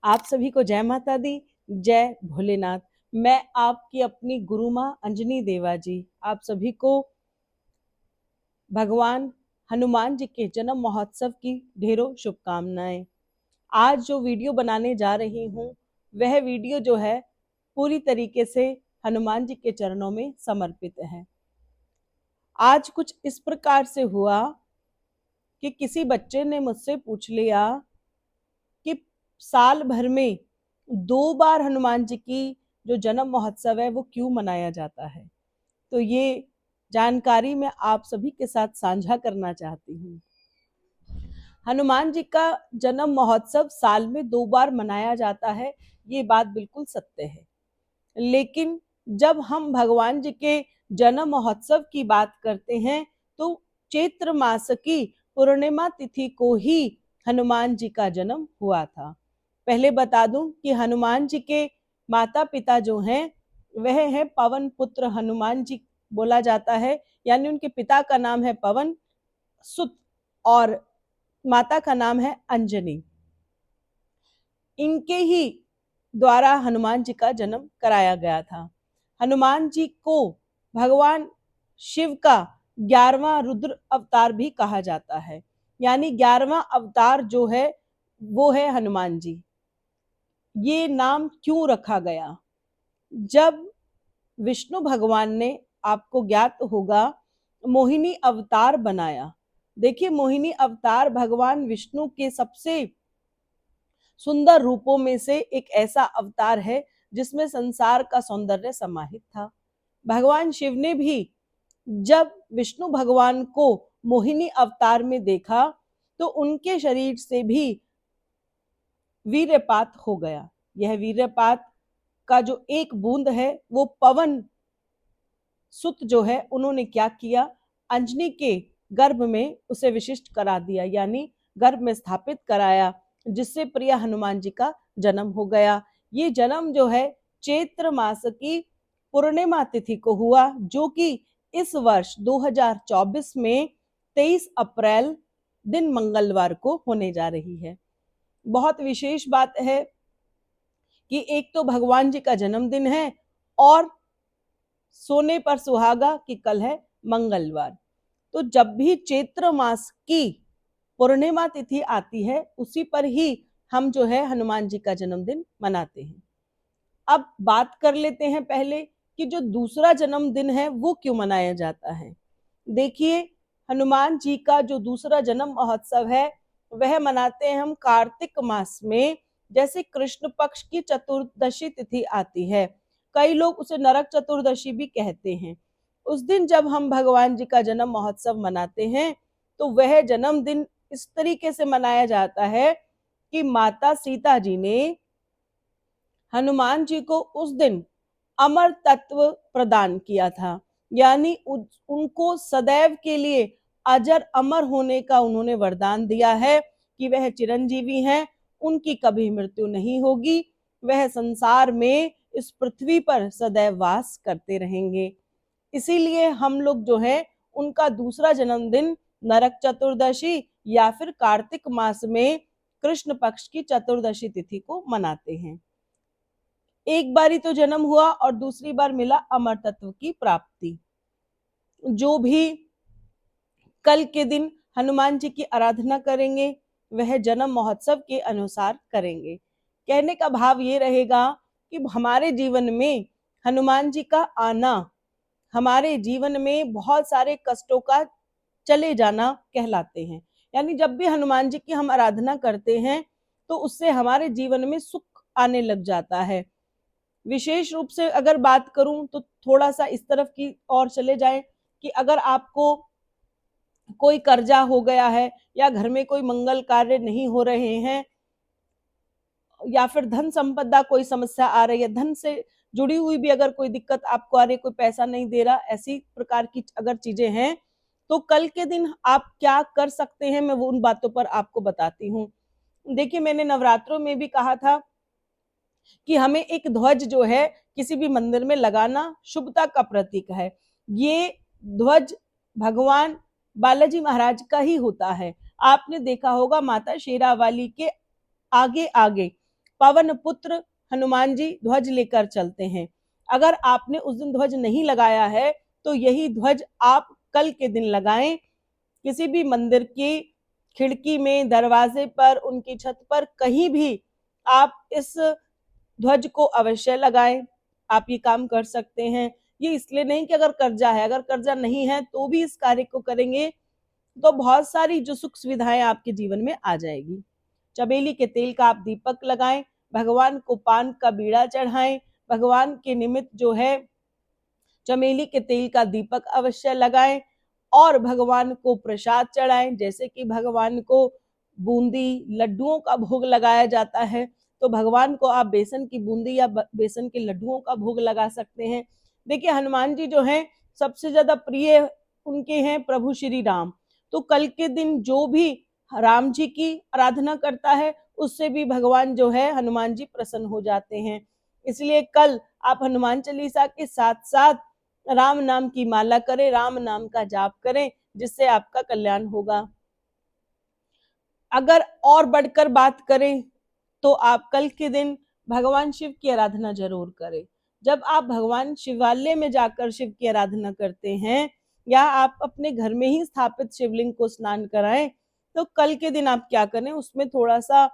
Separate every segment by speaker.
Speaker 1: आप सभी को जय माता दी, जय भोलेनाथ। मैं आपकी अपनी गुरु माँ अंजनी देवा जी आप सभी को भगवान हनुमान जी के जन्म महोत्सव की ढेरों शुभकामनाएं। आज जो वीडियो बनाने जा रही हूँ वह वीडियो जो है पूरी तरीके से हनुमान जी के चरणों में समर्पित है। आज कुछ इस प्रकार से हुआ कि किसी बच्चे ने मुझसे पूछ लिया कि साल भर में 2 बार हनुमान जी की जो जन्म महोत्सव है वो क्यों मनाया जाता है। तो ये जानकारी मैं आप सभी के साथ साझा करना चाहती हूँ। हनुमान जी का जन्म महोत्सव साल में 2 बार मनाया जाता है, ये बात बिल्कुल सत्य है। लेकिन जब हम भगवान जी के जन्म महोत्सव की बात करते हैं तो चैत्र मास की पूर्णिमा तिथि को ही हनुमान जी का जन्म हुआ था। पहले बता दूं कि हनुमान जी के माता पिता जो हैं वह है पवन पुत्र हनुमान जी बोला जाता है, यानी उनके पिता का नाम है पवन सुत और माता का नाम है अंजनी। इनके ही द्वारा हनुमान जी का जन्म कराया गया था। हनुमान जी को भगवान शिव का 11वां रुद्र अवतार भी कहा जाता है, यानी 11वां अवतार जो है वो है हनुमान जी। ये नाम क्यों रखा गया? जब विष्णु भगवान ने, आपको ज्ञात होगा, मोहिनी अवतार बनाया। देखिए, मोहिनी अवतार भगवान विष्णु के सबसे सुंदर रूपों में से एक ऐसा अवतार है जिसमें संसार का सौंदर्य समाहित था। भगवान शिव ने भी जब विष्णु भगवान को मोहिनी अवतार में देखा तो उनके शरीर से भी वीर्यपात हो गया। यह वीर्यपात का जो एक बूंद है वो पवन सुत जो है उन्होंने क्या किया, अंजनी के गर्भ में उसे विशिष्ट करा दिया, यानी गर्भ में स्थापित कराया, जिससे प्रिय हनुमान जी का जन्म हो गया। ये जन्म जो है चैत्र मास की पूर्णिमा तिथि को हुआ, जो कि इस वर्ष 2024 में 23 अप्रैल दिन मंगलवार को होने जा रही है। बहुत विशेष बात है कि एक तो भगवान जी का जन्मदिन है और सोने पर सुहागा कि कल है मंगलवार। तो जब भी चैत्र मास की पूर्णिमा तिथि आती है उसी पर ही हम जो है हनुमान जी का जन्मदिन मनाते हैं। अब बात कर लेते हैं पहले कि जो दूसरा जन्मदिन है वो क्यों मनाया जाता है। देखिए, हनुमान जी का जो दूसरा जन्म महोत्सव है वह मनाते हैं हम कार्तिक मास में। जैसे कृष्ण पक्ष की चतुर्दशी तिथि आती है, कई लोग उसे नरक चतुर्दशी भी कहते हैं। उस दिन जब हम भगवान जी का जन्म महोत्सव मनाते हैं तो वह जन्मदिन इस तरीके से मनाया जाता है कि माता सीता जी ने हनुमान जी को उस दिन अमर तत्व प्रदान किया था, यानी उनको सदैव के लिए अजर अमर होने का उन्होंने वरदान दिया है कि वह चिरंजीवी हैं, उनकी कभी मृत्यु नहीं होगी, वह संसार में इस पृथ्वी पर सदैव वास करते रहेंगे। इसीलिए हम लोग जो है उनका दूसरा जन्मदिन नरक चतुर्दशी या फिर कार्तिक मास में कृष्ण पक्ष की चतुर्दशी तिथि को मनाते हैं। एक बारी तो जन्म हुआ और दूसरी बार मिला अमर तत्व की प्राप्ति। जो भी कल के दिन हनुमान जी की आराधना करेंगे वह जन्म महोत्सव के अनुसार करेंगे। कहने का भाव ये रहेगा कि हमारे जीवन में हनुमान जी का आना हमारे जीवन में बहुत सारे कष्टों का चले जाना कहलाते हैं। यानी जब भी हनुमान जी की हम आराधना करते हैं तो उससे हमारे जीवन में सुख आने लग जाता है। विशेष रूप से अगर बात करूं तो थोड़ा सा इस तरफ की और चले जाएं कि अगर आपको कोई कर्जा हो गया है या घर में कोई मंगल कार्य नहीं हो रहे हैं या फिर धन संपदा कोई समस्या आ रही है, धन से जुड़ी हुई भी अगर कोई दिक्कत आपको आ रही है, कोई पैसा नहीं दे रहा, ऐसी प्रकार की अगर चीजें हैं तो कल के दिन आप क्या कर सकते हैं, मैं वो उन बातों पर आपको बताती हूँ। देखिए, मैंने नवरात्रों में भी कहा था कि हमें एक ध्वज जो है किसी भी मंदिर में लगाना शुभता का प्रतीक है। ये ध्वज भगवान बालाजी महाराज का ही होता है। आपने देखा होगा माता शेरावाली के आगे आगे पवन पुत्र हनुमान जी ध्वज लेकर चलते हैं। अगर आपने उस दिन ध्वज नहीं लगाया है तो यही ध्वज आप कल के दिन लगाएं। किसी भी मंदिर की खिड़की में, दरवाजे पर, उनकी छत पर, कहीं भी आप इस ध्वज को अवश्य लगाएं। आप ये काम कर सकते हैं। ये इसलिए नहीं कि अगर कर्जा है, अगर कर्जा नहीं है तो भी इस कार्य को करेंगे तो बहुत सारी जो सुख सुविधाएं आपके जीवन में आ जाएगी। चमेली के तेल का आप दीपक लगाएं, भगवान को पान का बीड़ा चढ़ाएं, भगवान के निमित्त जो है चमेली के तेल का दीपक अवश्य लगाएं और भगवान को प्रसाद चढ़ाएं। जैसे कि भगवान को बूंदी, लड्डुओं का भोग लगाया जाता है, तो भगवान को आप बेसन की बूंदी या बेसन के लड्डुओं का भोग लगा सकते हैं। देखिए, हनुमान जी जो हैं सबसे ज्यादा प्रिय उनके हैं प्रभु श्री राम। तो कल के दिन जो भी राम जी की आराधना करता है उससे भी भगवान जो है हनुमान जी प्रसन्न हो जाते हैं। इसलिए कल आप हनुमान चालीसा के साथ साथ राम नाम की माला करें, राम नाम का जाप करें, जिससे आपका कल्याण होगा। अगर और बढ़कर बात करें तो आप कल के दिन भगवान शिव की आराधना जरूर करें। जब आप भगवान शिवालय में जाकर शिव की आराधना करते हैं या आप अपने घर में ही स्थापित शिवलिंग को स्नान कराएं, तो कल के दिन आप क्या करें, उसमें थोड़ा सा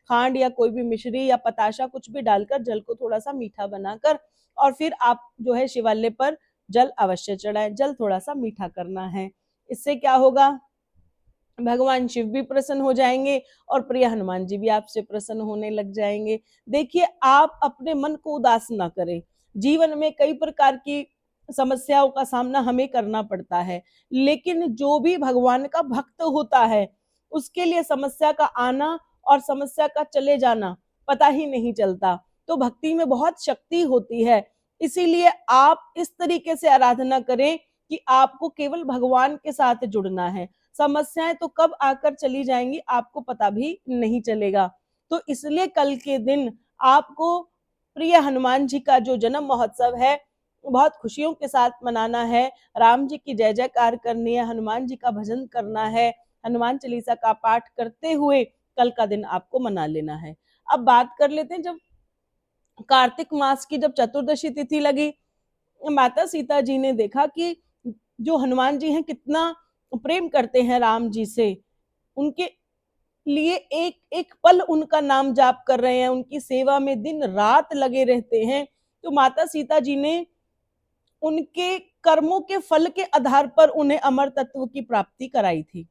Speaker 1: खांड या कोई भी मिश्री या पताशा कुछ भी डालकर जल को थोड़ा सा मीठा बनाकर और फिर आप जो है शिवालय पर जल अवश्य चढ़ाएं। जल थोड़ा सा मीठा करना है। इससे क्या होगा, भगवान शिव भी प्रसन्न हो जाएंगे और प्रिय हनुमान जी भी आपसे प्रसन्न होने लग जाएंगे। देखिए, आप अपने मन को उदास ना करें। जीवन में कई प्रकार की समस्याओं का सामना हमें करना पड़ता है, लेकिन जो भी भगवान का भक्त होता है उसके लिए समस्या का आना और समस्या का चले जाना पता ही नहीं चलता। तो भक्ति में बहुत शक्ति होती है। इसीलिए आप इस तरीके से आराधना करें कि आपको केवल भगवान के साथ जुड़ना है। समस्याएं तो कब आकर चली जाएंगी आपको पता भी नहीं चलेगा। तो इसलिए कल के दिन आपको प्रिय हनुमान जी का जो जन्म महोत्सव है बहुत खुशियों के साथ मनाना है। राम जी की जय जयकार करनी है, हनुमान जी का भजन करना है, हनुमान चालीसा का पाठ करते हुए कल का दिन आपको मना लेना है। अब बात कर लेते हैं, जब कार्तिक मास की जब चतुर्दशी तिथि लगी, माता सीता जी ने देखा कि जो हनुमान जी हैं कितना प्रेम करते हैं राम जी से, उनके लिए एक एक पल उनका नाम जाप कर रहे हैं, उनकी सेवा में दिन रात लगे रहते हैं। तो माता सीता जी ने उनके कर्मों के फल के आधार पर उन्हें अमर तत्व की प्राप्ति कराई थी।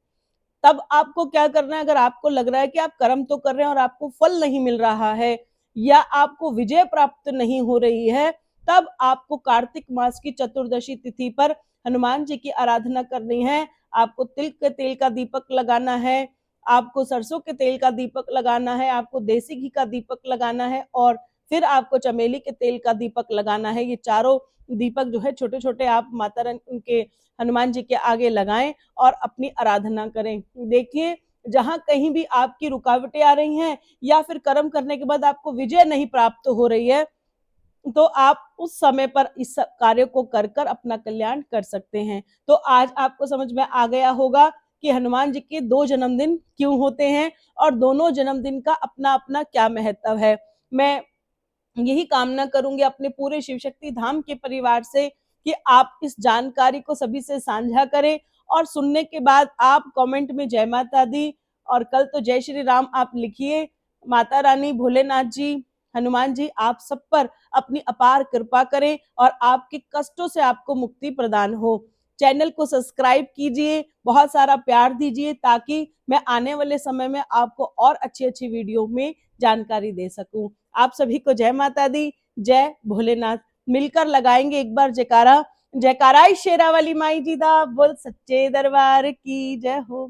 Speaker 1: तब आपको क्या करना है, अगर आपको लग रहा है कि आप कर्म तो कर रहे हैं और आपको फल नहीं मिल रहा है या आपको विजय प्राप्त नहीं हो रही है, तब आपको कार्तिक मास की चतुर्दशी तिथि पर हनुमान जी की आराधना करनी है। आपको तिल के तेल का दीपक लगाना है, आपको सरसों के तेल का दीपक लगाना है, आपको देसी घी का दीपक लगाना है और फिर आपको चमेली के तेल का दीपक लगाना है। ये चारों दीपक जो है छोटे छोटे आप माता रानी उनके हनुमान जी के आगे लगाएं और अपनी आराधना करें। देखिए, जहां कहीं भी आपकी रुकावटें आ रही हैं या फिर कर्म करने के बाद आपको विजय नहीं प्राप्त हो रही है, तो आप उस समय पर इस कार्य को कर कर अपना कल्याण कर सकते हैं। तो आज आपको समझ में आ गया होगा कि हनुमान जी के 2 जन्मदिन क्यों होते हैं और दोनों जन्मदिन का अपना अपना क्या महत्व है। मैं यही कामना करूंगी अपने पूरे शिव शक्ति धाम के परिवार से कि आप इस जानकारी को सभी से साझा करें और सुनने के बाद आप कमेंट में जय माता दी और कल तो जय श्री राम आप लिखिए। माता रानी, भोलेनाथ जी, हनुमान जी आप सब पर अपनी अपार कृपा करें और आपके कष्टों से आपको मुक्ति प्रदान हो। चैनल को सब्सक्राइब कीजिए, बहुत सारा प्यार दीजिए ताकि मैं आने वाले समय में आपको और अच्छी अच्छी वीडियो में जानकारी दे सकूं। आप सभी को जय माता दी, जय भोलेनाथ। मिलकर लगाएंगे एक बार जयकारा। जयकारा शेरा वाली माई जी दा, बोल सच्चे दरबार की जय हो।